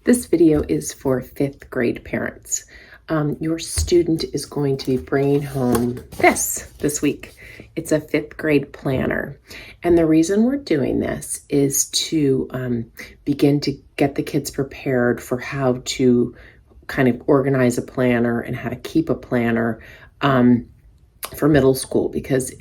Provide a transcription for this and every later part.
This video is for fifth grade parents. Your student is going to be bringing home this week. It's a fifth grade planner. And the reason we're doing this is to begin to get the kids prepared for how to kind of organize a planner and how to keep a planner for middle school, because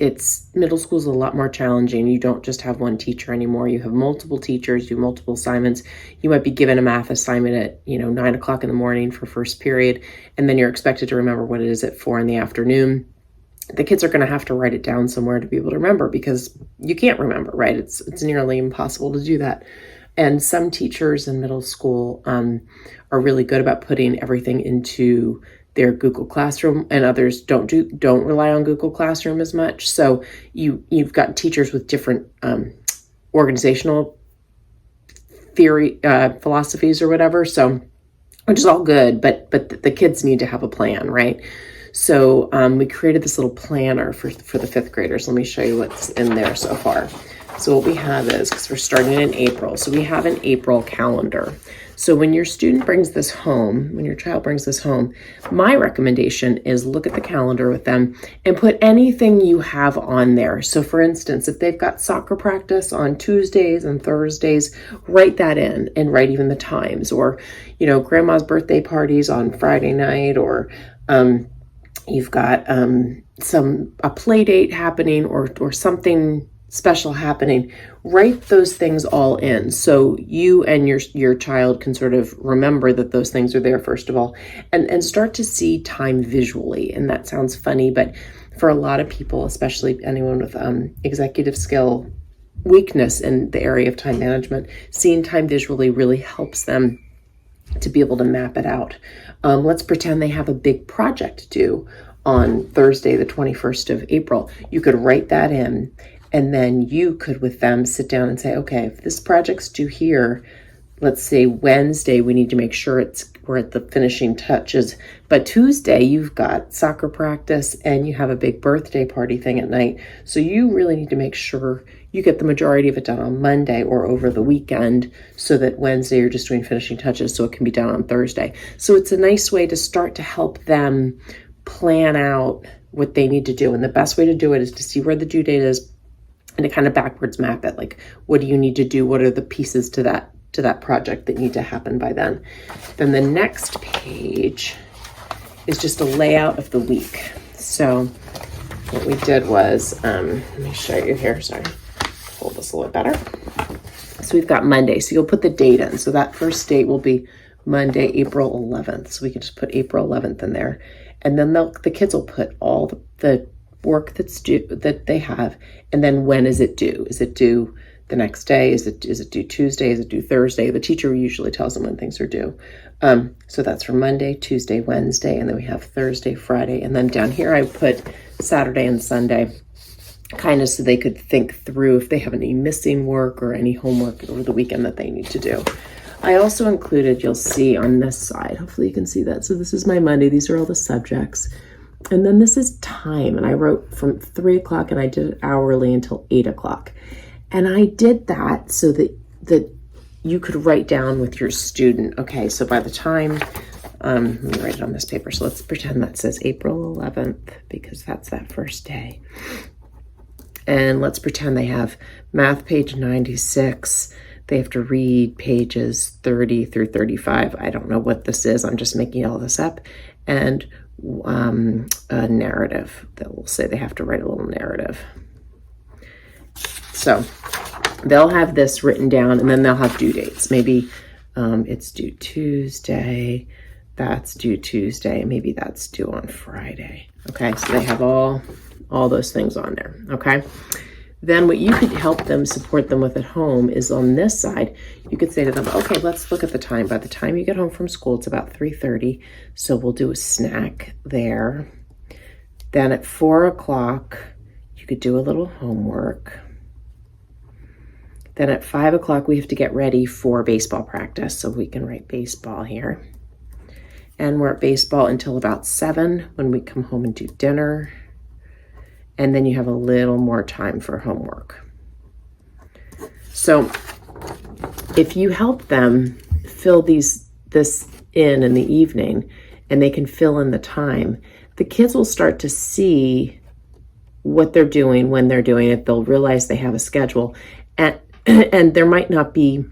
middle school is a lot more challenging. You don't just have one teacher anymore. You have multiple teachers, do multiple assignments. You might be given a math assignment at 9 o'clock in the morning for first period, and then you're expected to remember what it is at 4 in the afternoon. The kids are going to have to write it down somewhere to be able to remember, because you can't remember, right? It's nearly impossible to do that. And some teachers in middle school are really good about putting everything into their Google Classroom, and others don't rely on Google Classroom as much. So you've got teachers with different organizational theory philosophies or whatever. So, which is all good, but the kids need to have a plan, right? So we created this little planner for the fifth graders. Let me show you what's in there so far. So what we have is, because we're starting in April, so we have an April calendar. So when your child brings this home, my recommendation is look at the calendar with them and put anything you have on there. So for instance, if they've got soccer practice on Tuesdays and Thursdays, write that in and write even the times, or, grandma's birthday parties on Friday night, or, you've got a play date happening or something special happening. Write those things all in so you and your child can sort of remember that those things are there, first of all, and start to see time visually. And that sounds funny, but for a lot of people, especially anyone with executive skill weakness in the area of time management, seeing time visually really helps them to be able to map it out. Let's pretend they have a big project due on Thursday, the 21st of April. You could write that in, and then you could, with them, sit down and say, okay, if this project's due here, let's say Wednesday, we need to make sure we're at the finishing touches. But Tuesday, you've got soccer practice and you have a big birthday party thing at night. So you really need to make sure you get the majority of it done on Monday or over the weekend, so that Wednesday you're just doing finishing touches so it can be done on Thursday. So it's a nice way to start to help them plan out what they need to do. And the best way to do it is to see where the due date is and to kind of backwards map it. Like, what do you need to do? What are the pieces to that project that need to happen by then? Then the next page is just a layout of the week. So what we did was, let me show you here. Sorry, hold this a little better. So we've got Monday. So you'll put the date in. So that first date will be Monday, April 11th. So we can just put April 11th in there. And then the kids will put all the work that's due, that they have, and then when is it due? Is it due the next day? Is it due Tuesday? Is it due Thursday? The teacher usually tells them when things are due. So that's for Monday, Tuesday, Wednesday, and then we have Thursday, Friday, and then down here I put Saturday and Sunday, kind of so they could think through if they have any missing work or any homework over the weekend that they need to do. I also included, you'll see on this side, hopefully you can see that. So this is my Monday. These are all the subjects. And then this is time. And I wrote from 3 o'clock and I did it hourly until 8 o'clock. And I did that so that you could write down with your student. Okay, so by the time, let me write it on this paper. So let's pretend that says April 11th, because that's that first day. And let's pretend they have math page 96. They have to read pages 30 through 35. I don't know what this is. I'm just making all this up. And a narrative that will say they have to write a little narrative. So they'll have this written down, and then they'll have due dates. Maybe it's due Tuesday. That's due Tuesday. Maybe that's due on Friday. Okay, so they have all those things on there. Okay. Then what you could help them, support them with at home, is on this side, you could say to them, okay, let's look at the time. By the time you get home from school, it's about 3:30. So we'll do a snack there. Then at 4 o'clock, you could do a little homework. Then at 5 o'clock, we have to get ready for baseball practice. So we can write baseball here. And we're at baseball until about 7 when we come home and do dinner. And then you have a little more time for homework. So if you help them fill these this in the evening and they can fill in the time, the kids will start to see what they're doing, when they're doing it. They'll realize they have a schedule, and and there might not be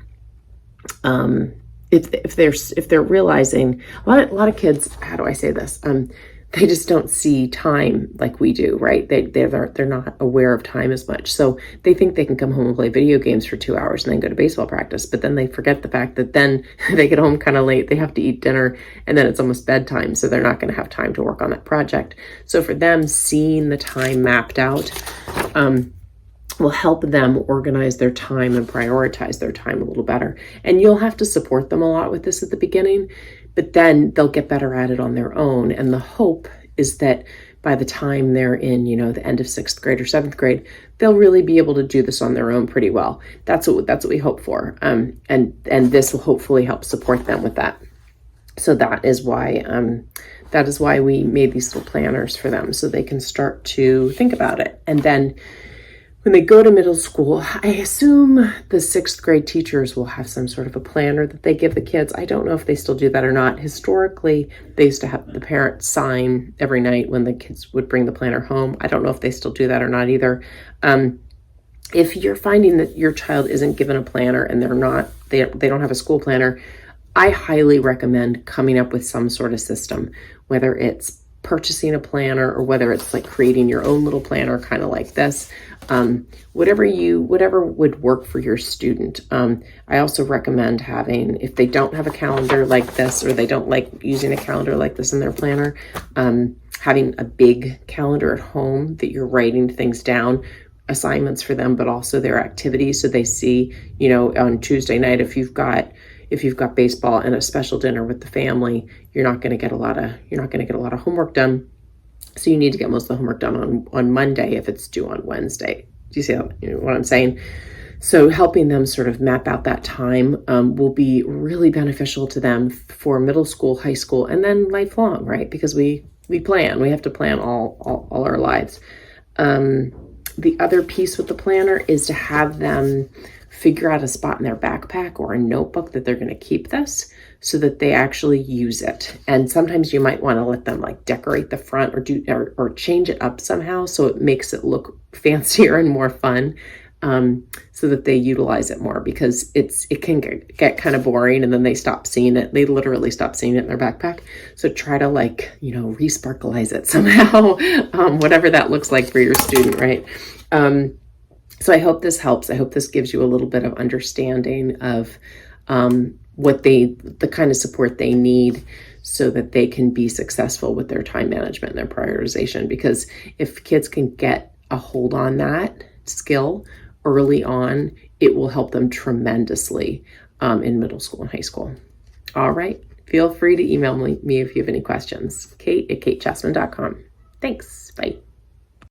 if they're realizing a lot of kids, how do I say this? They just don't see time like we do, right? They're not aware of time as much. So they think they can come home and play video games for 2 hours and then go to baseball practice. But then they forget the fact that then they get home kind of late. They have to eat dinner and then it's almost bedtime. So they're not going to have time to work on that project. So for them, seeing the time mapped out will help them organize their time and prioritize their time a little better. And you'll have to support them a lot with this at the beginning, but then they'll get better at it on their own. And the hope is that by the time they're in, the end of 6th grade or 7th grade, they'll really be able to do this on their own pretty well. That's what we hope for. And this will hopefully help support them with that. So that is why we made these little planners for them, so they can start to think about it. And then when they go to middle school, I assume the 6th grade teachers will have some sort of a planner that they give the kids. I don't know if they still do that or not. Historically, they used to have the parents sign every night when the kids would bring the planner home. I don't know if they still do that or not either. If you're finding that your child isn't given a planner and they don't have a school planner, I highly recommend coming up with some sort of system, whether it's purchasing a planner or whether it's like creating your own little planner, kind of like this. Whatever would work for your student. I also recommend having, if they don't have a calendar like this, or they don't like using a calendar like this in their planner, having a big calendar at home that you're writing things down, assignments for them, but also their activities. So they see, on Tuesday night, if you've got baseball and a special dinner with the family, you're not going to get a lot of homework done. So you need to get most of the homework done on Monday if it's due on Wednesday. Do you see what I'm saying? So helping them sort of map out that time will be really beneficial to them for middle school, high school, and then lifelong, right? Because we have to plan all our lives. The other piece with the planner is to have them figure out a spot in their backpack or a notebook that they're going to keep this, so that they actually use it. And sometimes you might want to let them like decorate the front or change it up somehow so it makes it look fancier and more fun, so that they utilize it more, because it can get kind of boring and then they stop seeing it. They literally stop seeing it in their backpack. So try to re-sparkleize it somehow, whatever that looks like for your student, right? So I hope this helps. I hope this gives you a little bit of understanding of the kind of support they need so that they can be successful with their time management and their prioritization. Because if kids can get a hold on that skill early on, it will help them tremendously in middle school and high school. All right. Feel free to email me if you have any questions. Kate@katechessman.com. Thanks. Bye.